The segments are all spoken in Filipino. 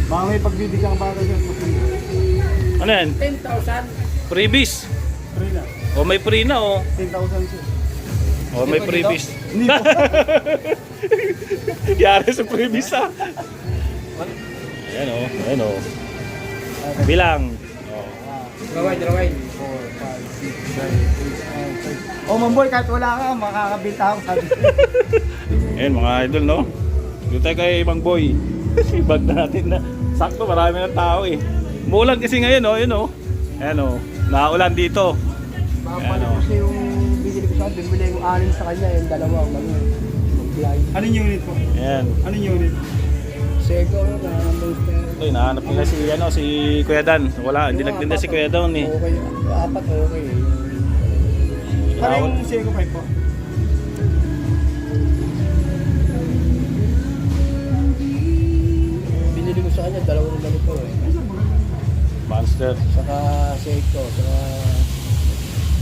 Baka may pagbibigyan ka ba sir? Ano yan? 10,000. Freebies. Free na. O may free na o. 10,000 sir. O may freebies. Hindi po. Yari sa freebies ha. Ayan o. Ayan o. Bilang. Rewind, rewind. 4, 5, 6, 7, 8, 9, 10. Oh, Mamboy, kahit wala ka, makakabita ako sabi. Ayan mga idol no. Dito tayo kay Mang Boy. Bag na natin na. Sakto marami ng tao eh. Muulan kasi ngayon o. Ayan o. Ayan o. Nakaulan dito. Makapalit ko siya yung binili ko sa akin. Bumili yung 6 sa kanya, yung dalawa. Mag-fly. Anong unit po? Ayan. Anong unit? Sego, na monster. Ito, hinahanap nila si Kuya Dan. Wala, hindi nagtinda si Kuya Dan eh. Okay, 4 okay. Ano yung Seiko 5 po? Binili ko sa kanya, dalawang ganito eh. Monster. Saka Seiko, saka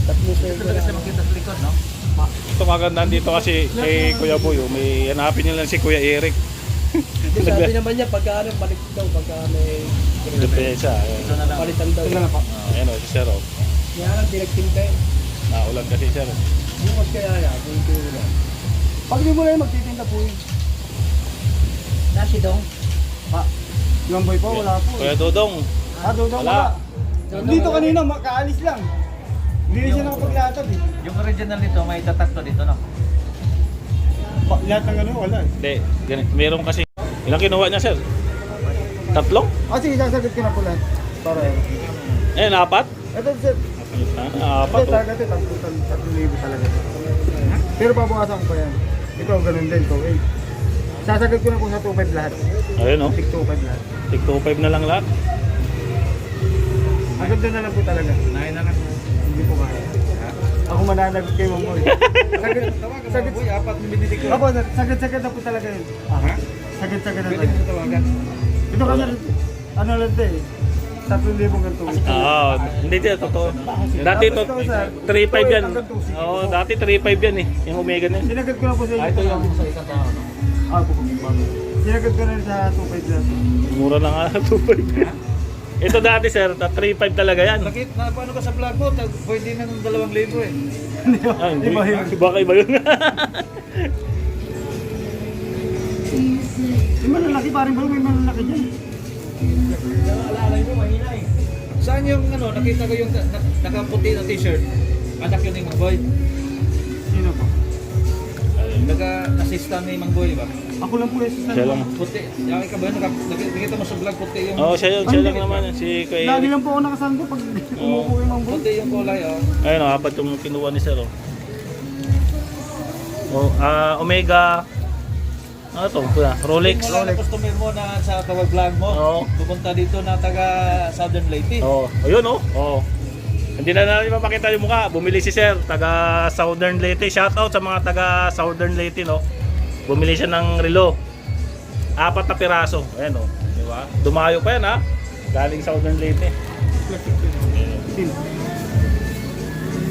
tatlong Seiko na. makita sa likod, no? Ito magandaan dito kasi kay Kuya Boy. May hanapin niya lang si Kuya Eric. Sabi naman niya, pagka ano, balik daw, pagka may Depensa. Ayan. palitan daw. Ito na po. Ayan o, si Sir o. Kaya lang, pinagtinta eh. Naulan kasi Sir. Bukas kaya yan, kung ito na. Pag di mo na yun, magtitinda po yun. Nasi dong. Pa, yung boy po, wala po. Kuya Dodong. Doon Wala. wala. Dito kanina, makaalis lang. Hindi rin siya nakapaglatag eh. Yung original nito, may tatakto dito, no? Lahat ng ano, wala eh. Hindi, ganito. Meron kasi. Ilang kinuha niya Sir? Tatlo? Ah, sige, sasagot ko na po lahat. Para Ayan, apat? ito, sir. Apat Ito, o. talaga ito, 3,000 talaga. Pero babawasan ko pa yan. Ito, ganun din to. Eh. Sasagot ko na po sa 2,500 lahat. Ayun o. 6,2,500 lahat. Tig 2.5 na lang lahat. Agad doon na lang po talaga. Nahin na lang. Hindi po kaya. Ako mananagot kay Mamoy. Sagot boy, apat na binili ko. Ako, sagad-sagad na po talaga yun. Ha? Sagad-sagad na Pwede mo talaga. tawagan. Ito kasi, ano lang ito eh. 3,000 ganito. Oo, hindi siya totoo. Dati to 3.5 yan. Oo, dati 3.5 yan eh. Yung Omega na yun. Sinagad ko na po sa inyo. Ito yung sa isang tao, no? Ah, po. Sinagad ko na rin sa 2,500 lahat. Mura na nga 2.5. Ito dati sir, 3.5 talaga yan. Nakit, na paano ka sa vlog mo? Pwede na ng 2,000 eh. Ah, hindi. Iba yun. Baka iba yun. Yung malalaki, parang ba may malalaki dyan? Alalay mo, mahina eh. Saan yung ano, nakita ko yung nakaputi na t-shirt? Anak yun ni Mang Boy. Sino po? Naka-assistant ni Mang Boy ba? Ako lang po yung assistant. Siya lang. Puti. Yung ka ba? Nakikita mo sa vlog puti yung... Oo, siya lang naman. Si Kuya Lagi Eric. lang po ako nakasando pag umupo yung mga Puti yung kulay, oh. Ayun, apat yung kinuha ni sir. Oh, Omega. Ano to? Rolex. Yung mga customer mo na sa kawag vlog mo, Oo. pupunta dito na taga Southern Leyte. Oh, ayun oh. Oh. Hindi na natin mapakita yung mukha. Bumili si Sir, taga Southern Leyte. Shoutout sa mga taga Southern Leyte, no. Bumili siya ng relo. 4 na piraso. Ayan oh. Di ba? Dumayo pa yan ha. Galing Southern Leyte.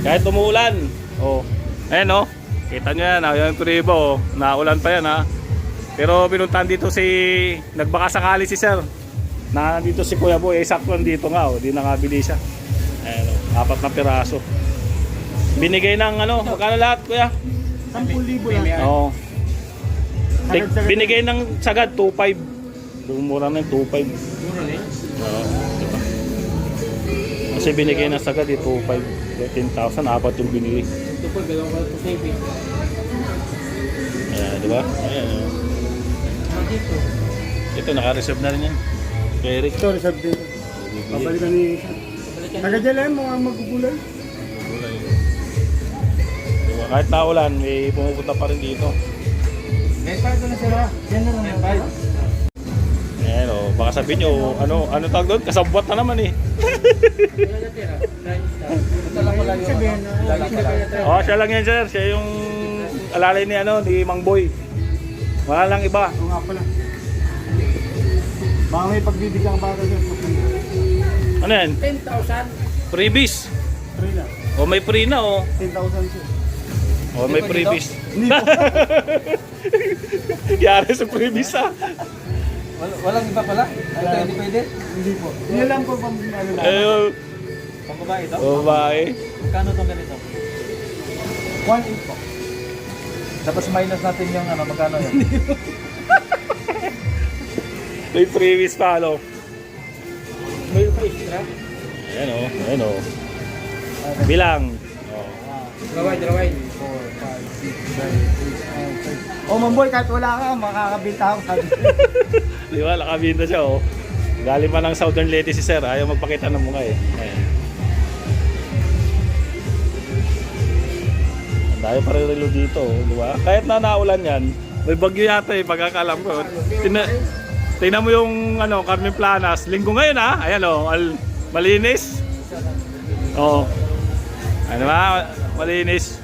Kahit umuulan. Oh. Ayan oh. Kita nyo yan. Yung pribo. Oh. Naulan pa yan ha. Pero pinuntahan dito nagbaka sakali si Sir. Na nandito si Kuya Boy. Sakto nandito nga oh. Di nakabili siya. Ayan oh. 4 na piraso. Binigay ng ano. Magkano lahat Kuya? 10,000 lang. Oo. Sagad-sagad. Binigay ng sagad 2.5. Mura na yung 2.5. Mura rin. Oo. Diba? Kasi binigay ng sagad 2.5. 10,000. Apat yung binigay. Ito po, dalawang ka ito saving. Ayan, diba? Ayan. Oh. Dito. Ito, naka-reserve na rin yan. Kay Eric. Ito, reserve din. Babalikan ni Taga-dyan lang mga magugulay. Diba? Kahit naulan, may pumupunta pa rin dito. May part na sila. Yan na lang. May part. Ayan o, baka sabihin nyo, ano tawag doon? Kasabwat na naman eh. Wala na tira. Ito lang wala yung Sabihin ano. na. Lalaki lang. Oo, siya lang yan sir. Siya yung alalay ni Mang Boy. Wala lang iba. Oo nga pala. Baka may pagbibigyan ka ba sir? Ano yan? 10,000. Freebies. Free na. O may free na o. 10,000 sir. O may freebies. Hindi po. Yari sa freebies ha. Walang iba pala? Ito hindi pwede? Hindi po. Yun lang po pang ano lang. Eh, Pang babae ito? babae. Magkano itong ganito? 1.8 po. Tapos minus natin yung ano, magkano yun? May freebies pa, ano? Mayroon pa extra? Ayan o, ayan o. Bilang. Oh. Draway. 4, 5, 6, 7, 8, 9, 10. Oh, Mamboy, kahit wala ka, makakabinta ako. Di ba, nakabinda siya oh. Galing pa ng Southern Lady si Sir, ayaw magpakita ng mukha eh. Ayan. Ang dami pa rin relo dito, oh, di ba? Kahit na naulan yan, may bagyo yata eh, pagkakalam ko. Tingnan mo yung ano, Carmen Planas, linggo ngayon ah, ayan oh, malinis. Oo. Ano ba, malinis.